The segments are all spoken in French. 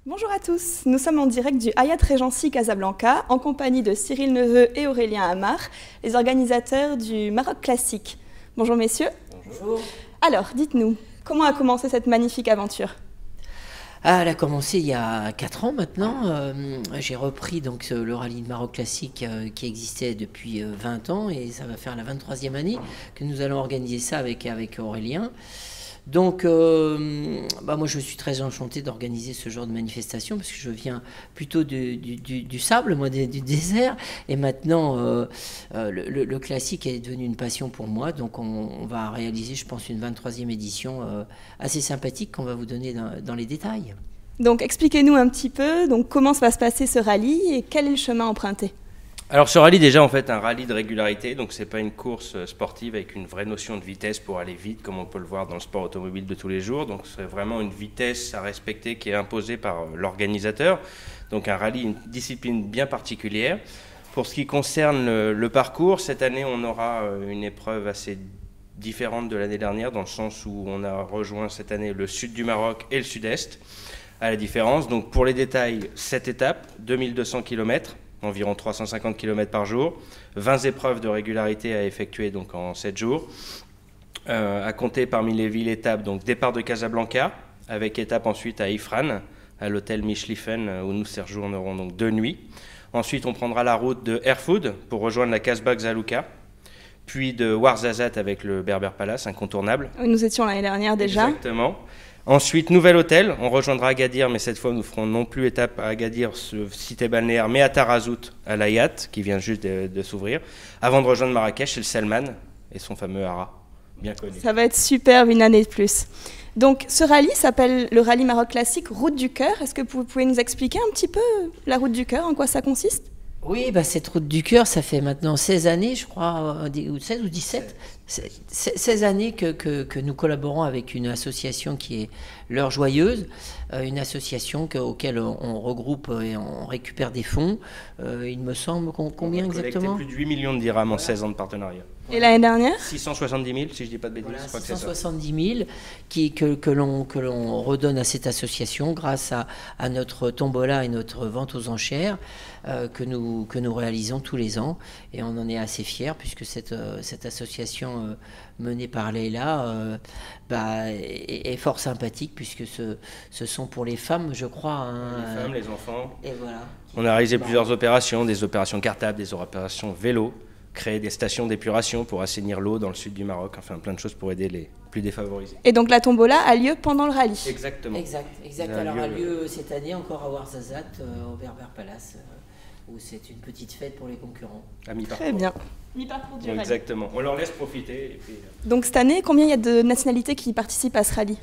Bonjour à tous, nous sommes en direct du Hayat Regency Casablanca en compagnie de Cyril Neveu et Aurélien Amar, les organisateurs du Maroc Classique. Bonjour messieurs. Bonjour. Alors, dites-nous, comment a commencé cette magnifique aventure ? Elle a commencé il y a 4 ans maintenant. J'ai repris donc le rallye de Maroc Classique qui existait depuis 20 ans et ça va faire la 23e année que nous allons organiser ça avec Aurélien. Donc, moi je suis très enchanté d'organiser ce genre de manifestation parce que je viens plutôt du sable, moi du désert, et maintenant le classique est devenu une passion pour moi. Donc on va réaliser, je pense, une 23e édition assez sympathique qu'on va vous donner dans les détails. Donc expliquez-nous un petit peu comment va se passer ce rallye et quel est le chemin emprunté. Alors ce rallye, déjà en fait un rallye de régularité, donc c'est pas une course sportive avec une vraie notion de vitesse pour aller vite comme on peut le voir dans le sport automobile de tous les jours. Donc c'est vraiment une vitesse à respecter qui est imposée par l'organisateur. Donc un rallye, une discipline bien particulière. Pour ce qui concerne le parcours, cette année on aura une épreuve assez différente de l'année dernière dans le sens où on a rejoint cette année le sud du Maroc et le sud-est. À la différence, donc pour les détails, 7 étapes, 2200 km. Environ 350 km par jour, 20 épreuves de régularité à effectuer donc en 7 jours. À compter parmi les villes étapes, donc départ de Casablanca, avec étape ensuite à Ifrane, à l'hôtel Michlifen, où nous séjournerons donc 2 nuits. Ensuite, on prendra la route de Erfoud pour rejoindre la Casbah Xalouka, puis de Ouarzazate avec le Berber Palace, incontournable. Nous étions l'année dernière déjà. Exactement. Ensuite, nouvel hôtel, on rejoindra Agadir, mais cette fois nous ferons non plus étape à Agadir, ce cité balnéaire, mais à Tarazout, à l'Ayat, qui vient juste de s'ouvrir, avant de rejoindre Marrakech et le Salman et son fameux Haras, bien connu. Ça va être superbe, une année de plus. Donc ce rallye s'appelle le rallye Maroc Classique Route du Cœur. Est-ce que vous pouvez nous expliquer un petit peu la Route du Cœur, en quoi ça consiste ? Oui, cette route du cœur, ça fait maintenant 16 années, je crois, 16 ou 17, 16 années que nous collaborons avec une association qui est L'Heure Joyeuse, une association auquel on regroupe et on récupère des fonds. Il me semble combien exactement ? Plus de 8 millions de dirhams en 16 ans de partenariat. Et l'année dernière ? 670 000, si je ne dis pas de bêtises. Voilà, je crois 670 000 que l'on redonne à cette association grâce à notre tombola et notre vente aux enchères que nous réalisons tous les ans. Et on en est assez fiers puisque cette association menée par Leïla est fort sympathique puisque ce sont pour les femmes, je crois. Les femmes, les enfants. Et voilà. On a réalisé plusieurs opérations, des opérations cartables, des opérations vélo, créer des stations d'épuration pour assainir l'eau dans le sud du Maroc, enfin plein de choses pour aider les plus défavorisés. Et donc la tombola a lieu pendant le rallye. Exactement. Exact. Alors a lieu cette année encore à Ouarzazate, au Berber Palace, où c'est une petite fête pour les concurrents. À mi-parcours. Très bien. Mi-parcours du rallye. Exactement. On leur laisse profiter. Et puis... Donc cette année, combien il y a de nationalités qui participent à ce rallye ?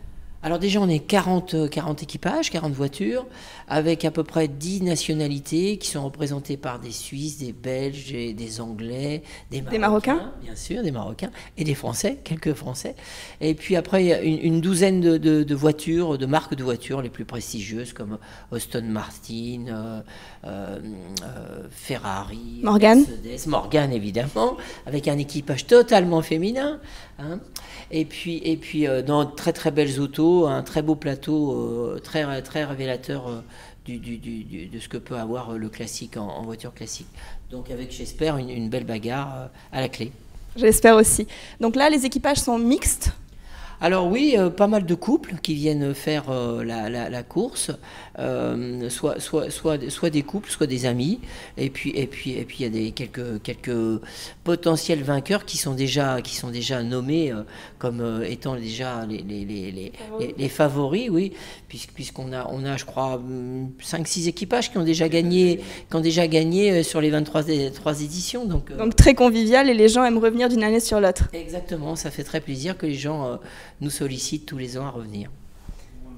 Alors déjà, on est 40 équipages, 40 voitures, avec à peu près 10 nationalités qui sont représentées par des Suisses, des Belges, des Anglais, des Marocains, bien sûr, des Marocains, et des Français, quelques Français. Et puis après, il y a une douzaine de voitures, de marques de voitures les plus prestigieuses, comme Aston Martin, Ferrari, Morgan. Mercedes, Morgan évidemment, avec un équipage totalement féminin. Hein. Et puis dans de très très belles autos, un très beau plateau très très révélateur de ce que peut avoir le classique en voiture classique. Donc avec, j'espère, une belle bagarre à la clé. J'espère aussi. Donc là, les équipages sont mixtes. Alors oui, pas mal de couples qui viennent faire la course, soit des couples, soit des amis, et puis il y a quelques potentiels vainqueurs qui sont déjà nommés comme étant déjà les favoris, oui, puisqu'on a je crois 5-6 équipages qui ont déjà gagné sur les 23 éditions, donc très convivial et les gens aiment revenir d'une année sur l'autre. Exactement, ça fait très plaisir que les gens nous sollicitent tous les ans à revenir.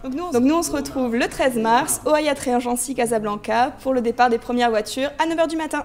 Donc nous, on se retrouve le 13 mars au Hayat Regency Casablanca pour le départ des premières voitures à 9h du matin.